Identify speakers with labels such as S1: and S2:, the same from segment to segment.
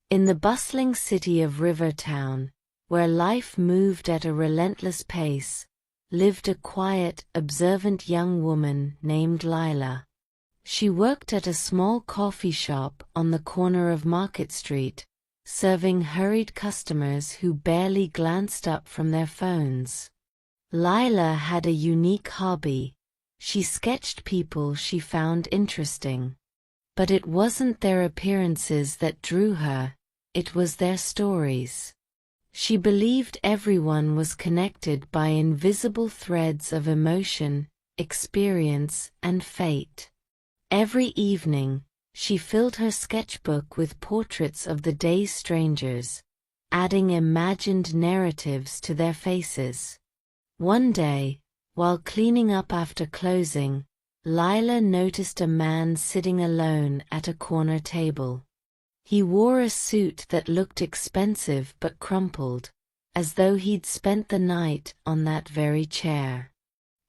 S1: In the bustling city of Rivertown, where life moved at a relentless pace, lived a quiet, observant young woman named Lila. She worked at a small coffee shop on the corner of Market Street, serving hurried customers who barely glanced up from their phones. Lila had a unique hobby. She sketched people she found interesting. But it wasn't their appearances that drew her, it was their stories. She believed everyone was connected by invisible threads of emotion, experience, and fate. Every evening, she filled her sketchbook with portraits of the day's strangers, adding imagined narratives to their faces. One day, while cleaning up after closing, Lila noticed a man sitting alone at a corner table. He wore a suit that looked expensive but crumpled, as though he'd spent the night on that very chair.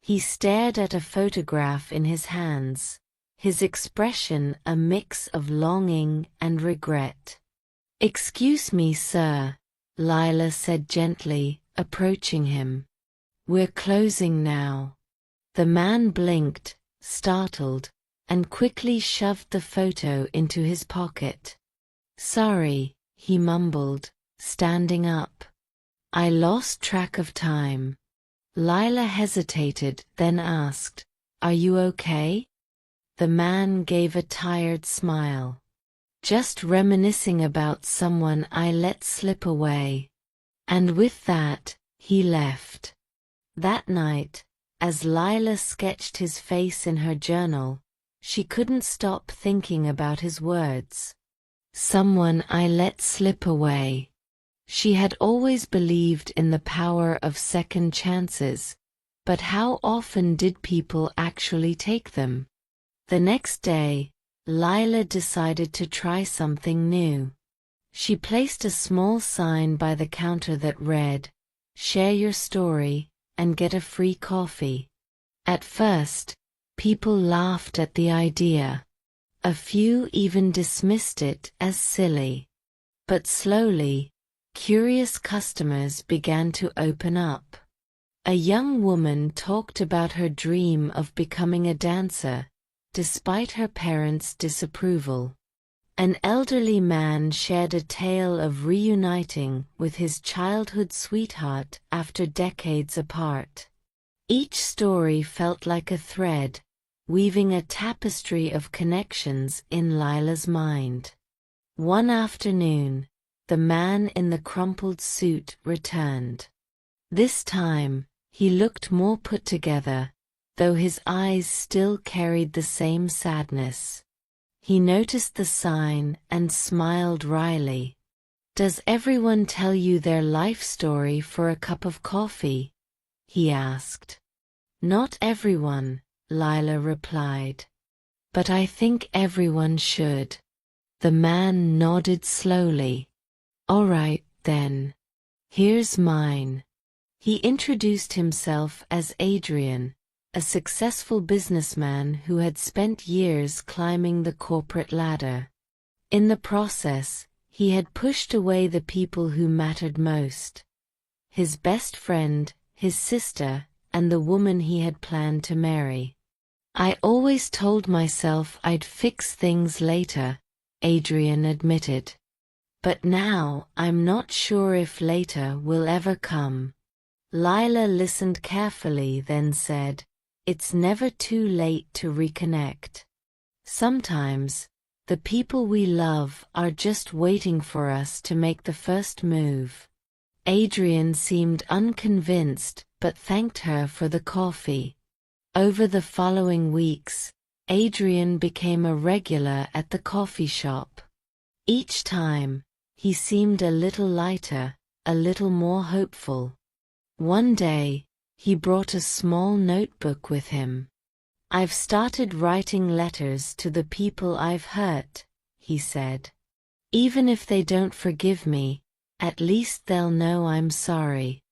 S1: He stared at a photograph in his hands, his expression a mix of longing and regret. "Excuse me, sir," Lila said gently, approaching him. "We're closing now." The man blinked, startled, and quickly shoved the photo into his pocket. "Sorry," he mumbled, standing up. "I lost track of time." Lila hesitated, then asked, "Are you okay?" The man gave a tired smile. "Just reminiscing about someone I let slip away." And with that, he left. That night, as Lila sketched his face in her journal, she couldn't stop thinking about his words. Someone I let slip away. She had always believed in the power of second chances, but how often did people actually take them? The next day, Lila decided to try something new. She placed a small sign by the counter that read, "Share your story, and get a free coffee." At first, people laughed at the idea. A few even dismissed it as silly. But slowly, curious customers began to open up. A young woman talked about her dream of becoming a dancer, despite her parents' disapproval. An elderly man shared a tale of reuniting with his childhood sweetheart after decades apart. Each story felt like a thread, weaving a tapestry of connections in Lila's mind. One afternoon, the man in the crumpled suit returned. This time, he looked more put together, though his eyes still carried the same sadness. He noticed the sign and smiled wryly. "Does everyone tell you their life story for a cup of coffee?" he asked. "Not everyone," Lila replied. "But I think everyone should." The man nodded slowly. "All right, then. Here's mine." He introduced himself as Adrian, a successful businessman who had spent years climbing the corporate ladder. In the process, he had pushed away the people who mattered most: his best friend, his sister, and the woman he had planned to marry. "I always told myself I'd fix things later," Adrian admitted. "But now I'm not sure if later will ever come." Lila listened carefully, then said, "It's never too late to reconnect. Sometimes, the people we love are just waiting for us to make the first move." Adrian seemed unconvinced, but thanked her for the coffee. Over the following weeks, Adrian became a regular at the coffee shop. Each time, he seemed a little lighter, a little more hopeful. One day, he brought a small notebook with him. "I've started writing letters to the people I've hurt," he said. "Even if they don't forgive me, at least they'll know I'm sorry."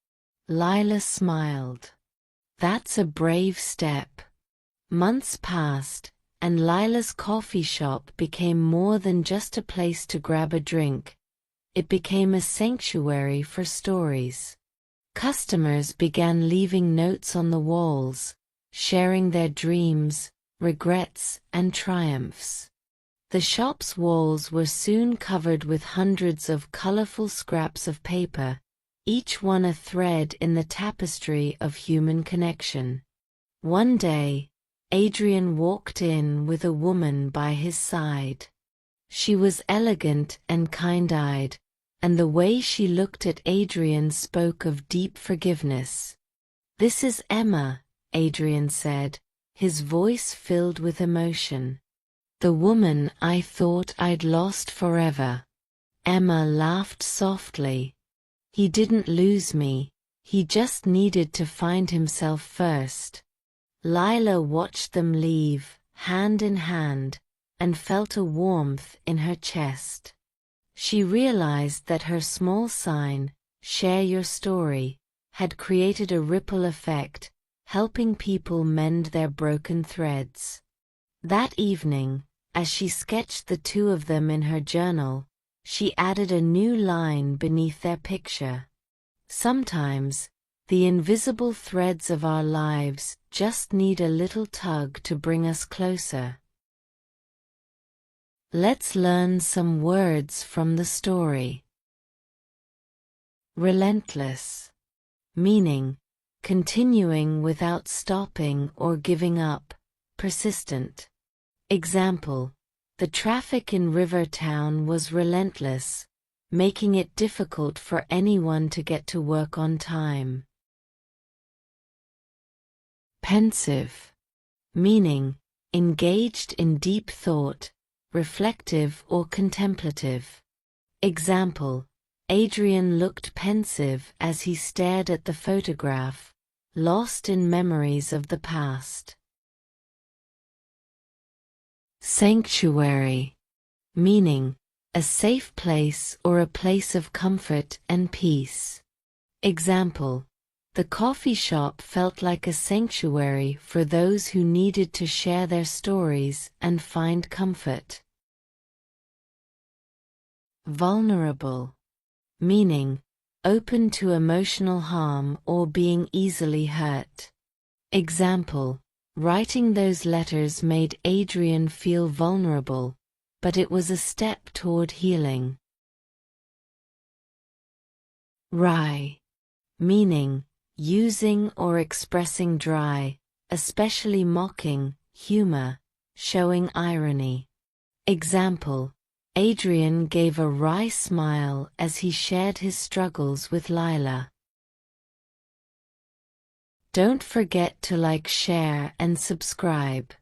S1: Lila smiled. "That's a brave step." Months passed, and Lila's coffee shop became more than just a place to grab a drink. It became a sanctuary for stories. Customers began leaving notes on the walls, sharing their dreams, regrets, and triumphs. The shop's walls were soon covered with hundreds of colorful scraps of paper, each one a thread in the tapestry of human connection. One day, Adrian walked in with a woman by his side. She was elegant and kind-eyed, and the way she looked at Adrian spoke of deep forgiveness. "This is Emma," Adrian said, his voice filled with emotion. "The woman I thought I'd lost forever." Emma laughed softly. "He didn't lose me, he just needed to find himself first." Lila watched them leave, hand in hand, and felt a warmth in her chest. She realized that her small sign, "Share Your Story," had created a ripple effect, helping people mend their broken threads. That evening, as she sketched the two of them in her journal, she added a new line beneath their picture. "Sometimes, the invisible threads of our lives just need a little tug to bring us closer." Let's learn some words from the story. Relentless. Meaning, continuing without stopping or giving up, persistent. Example: the traffic in Rivertown was relentless, making it difficult for anyone to get to work on time. Pensive. Meaning, engaged in deep thought, reflective or contemplative. Example: Adrian looked pensive as he stared at the photograph, lost in memories of the past. Sanctuary. Meaning, a safe place or a place of comfort and peace. Example: the coffee shop felt like a sanctuary for those who needed to share their stories and find comfort. Vulnerable. Meaning, open to emotional harm or being easily hurt. Example: writing those letters made Adrian feel vulnerable, but it was a step toward healing. Wry. Meaning, using or expressing dry, especially mocking, humor, showing irony. Example: Adrian gave a wry smile as he shared his struggles with Lila. Don't forget to like, share, and subscribe.